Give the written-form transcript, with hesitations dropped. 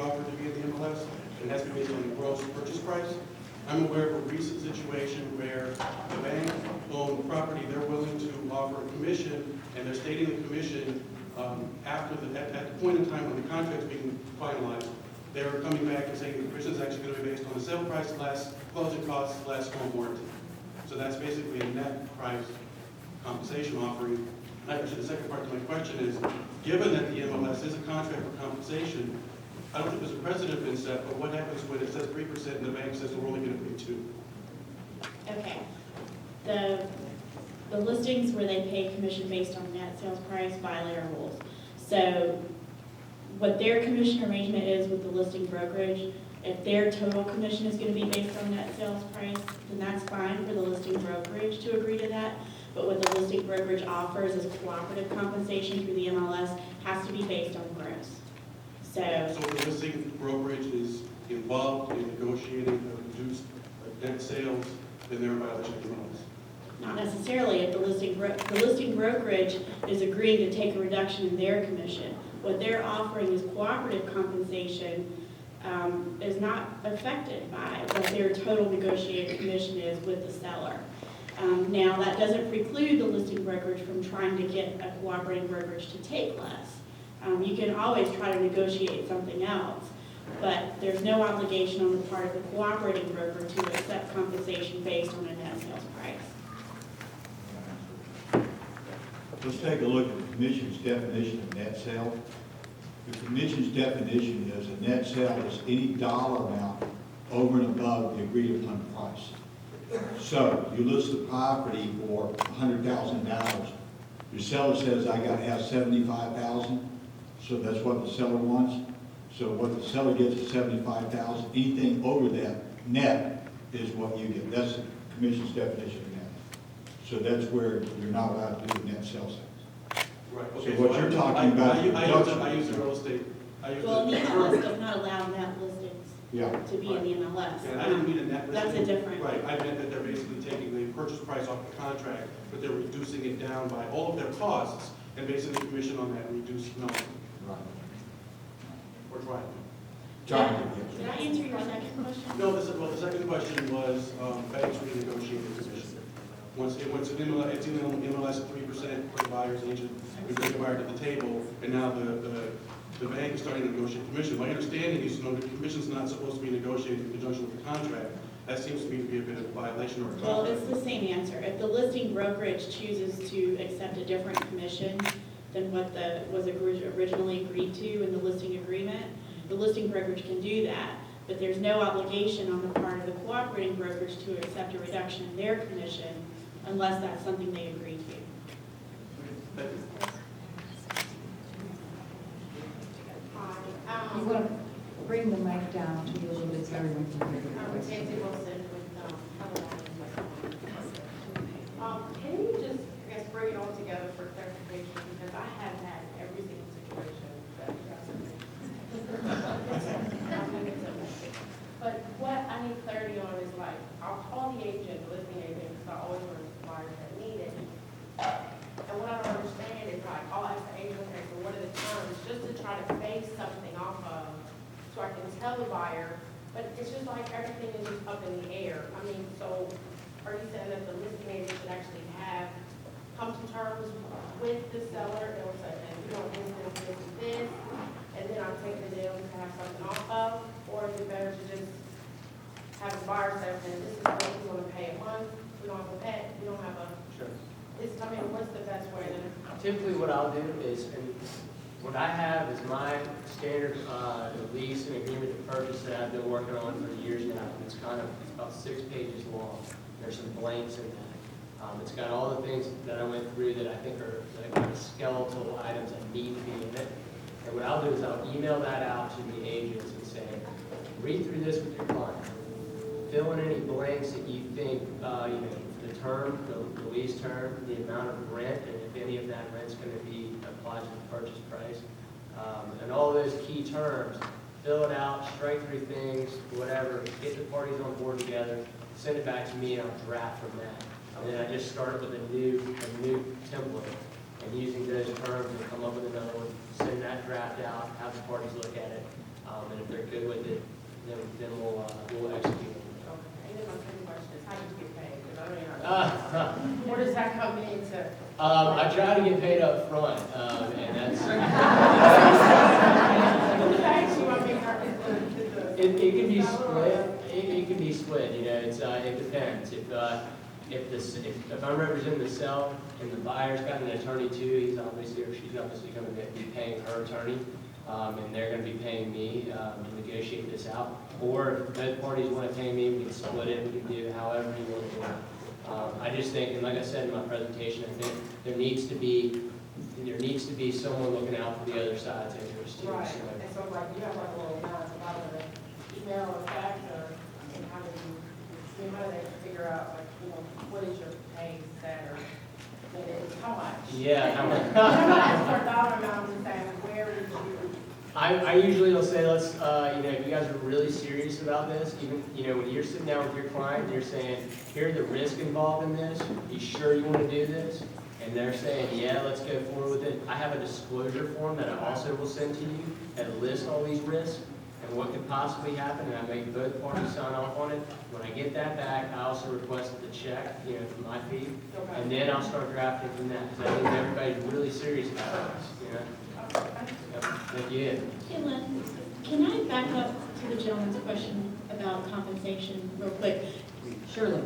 offered to be in the MLS, and that's based on the gross purchase price. I'm aware of a recent situation where the bank-owned property, they're willing to offer a commission, and they're stating the commission at the point in time when the contract's being finalized, they're coming back and saying the commission is actually going to be based on the sale price less closing costs less home warranty. So that's basically a net price compensation offering. Actually, the second part to my question is, given that the MLS is a contract for compensation, I don't think there's a precedent been set, but what happens when it says 3% and the bank says we're only going to pay 2%? Okay. The listings where they pay commission based on net sales price violate our rules. So what their commission arrangement is with the listing brokerage, if their total commission is going to be based on net sales price, then that's fine for the listing brokerage to agree to that. But what the listing brokerage offers as cooperative compensation through the MLS has to be based on gross. So the listing brokerage is involved in negotiating a reduced net sales, then they're in violation of the rules. not necessarily if the listing brokerage is agreeing to take a reduction in their commission. What they're offering is cooperative compensation is not affected by what their total negotiated commission is with the seller. Now, that doesn't preclude the listing brokerage from trying to get a cooperating brokerage to take less. You can always try to negotiate something else, but there's no obligation on the part of the cooperating broker to accept compensation based on a net sales price. Let's take a look at the Commission's definition of net sale. The Commission's definition is a net sale is any dollar amount over and above the agreed upon price. So you list the property for $100,000. Your seller says, I got to have $75,000. So that's what the seller wants. So what the seller gets is $75,000. Anything over that net is what you get. That's the Commission's definition of net. So that's where you're not allowed to do the net sales tax. Right. So Okay, what you're talking about, I use the real estate. Well, the MLS does not allow net listings yeah, to be in the MLS. And I didn't mean a net listing. That's a different. Right, I meant that they're basically taking the purchase price off the contract, but they're reducing it down by all of their costs and basing the commission on that reduced number. right. Or trying. Did I answer your second question? No, the second question was banks renegotiating the commission. Once it's in the MLS at 3% for the buyer's agent, we bring the buyer to the table, and now the bank is starting to negotiate commission. My understanding is, the commission's not supposed to be negotiated in conjunction with the contract. That seems to me to be a bit of a violation or a conflict. Well, it's the same answer. If the listing brokerage chooses to accept a different commission than what was originally agreed to in the listing agreement, the listing brokerage can do that. But there's no obligation on the part of the cooperating brokerage to accept a reduction in their commission unless that's something they agree to. Thank you. You want to bring the mic down to you a little bit so everyone can hear your voice. Nancy Wilson with can you just, I guess, bring it all together for clarification, because I have had every single situation that you guys have been. But what I need clarity on is, like, I'll call the agent, the listing agent, because I always run suppliers that need it. And what I don't understand is, like, I'll ask the agent, okay, so what are the terms, just to try to base something off of, so I can tell the buyer, but it's just like everything is just up in the air. I mean, so are you saying that the listing agent should actually come to terms with the seller, and say, and you don't this, and then I'll take the deal to have something off of? Or is it better to just have a buyer say, okay, this is what we want to pay a month, we don't have a pet, we don't have a, Sure. I mean, what's the best way to? Typically what I'll do is, and what I have is my standard lease and agreement to purchase that I've been working on for years now. It's about 6 pages long. There's some blanks in that. It's got all the things that I went through that I think are the kind of skeletal items that need to be in it. And what I'll do is I'll email that out to the agents and say, read through this with your client. Fill in any blanks that you think, the term, the lease term, the amount of rent, and if any of that rent's going to be applied to the purchase price. And all those key terms, fill it out, strike through things, whatever, get the parties on board together, send it back to me, and I'll draft from that. And then I just start with a new template, and using those terms and come up with another one, send that draft out, have the parties look at it, and if they're then we'll execute. Okay, and then my second question is, how do you get paid? Because I don't even know. Where does that come into? I try to get paid up front, and that's, it can be split, it can be split, you know, it depends. If I'm representing the seller and the buyer's got an attorney too, he's obviously, or she's obviously gonna be paying her attorney, and they're gonna be paying me, to negotiate this out. Or if both parties wanna pay me, we can split it, we can do however you want to do it. I just think, and like I said in my presentation, I think there needs to be someone looking out for the other side's interest too. Right, So, and so like, you have like a little balance, a lot of the email or fax, or, and how do they figure out, like, you know, what is your pay set, or, how much? Yeah, how much? I'm not asking for a dollar amount, I'm just saying, where would you? I usually will say, let's, you know, if you guys are really serious about this, even, you know, when you're sitting down with your client, and you're saying, here are the risks involved in this, you sure you want to do this? And they're saying, yeah, let's go forward with it. I have a disclosure form that I also will send to you that lists all these risks and what could possibly happen, and I make both parties sign off on it. When I get that back, I also request the check, you know, for my fee, Okay. and then I'll start drafting from that, because I think everybody's really serious about this, you know? Yep. Thank you. Hey, Lynn, can I back up to the gentleman's question about compensation real quick? Surely.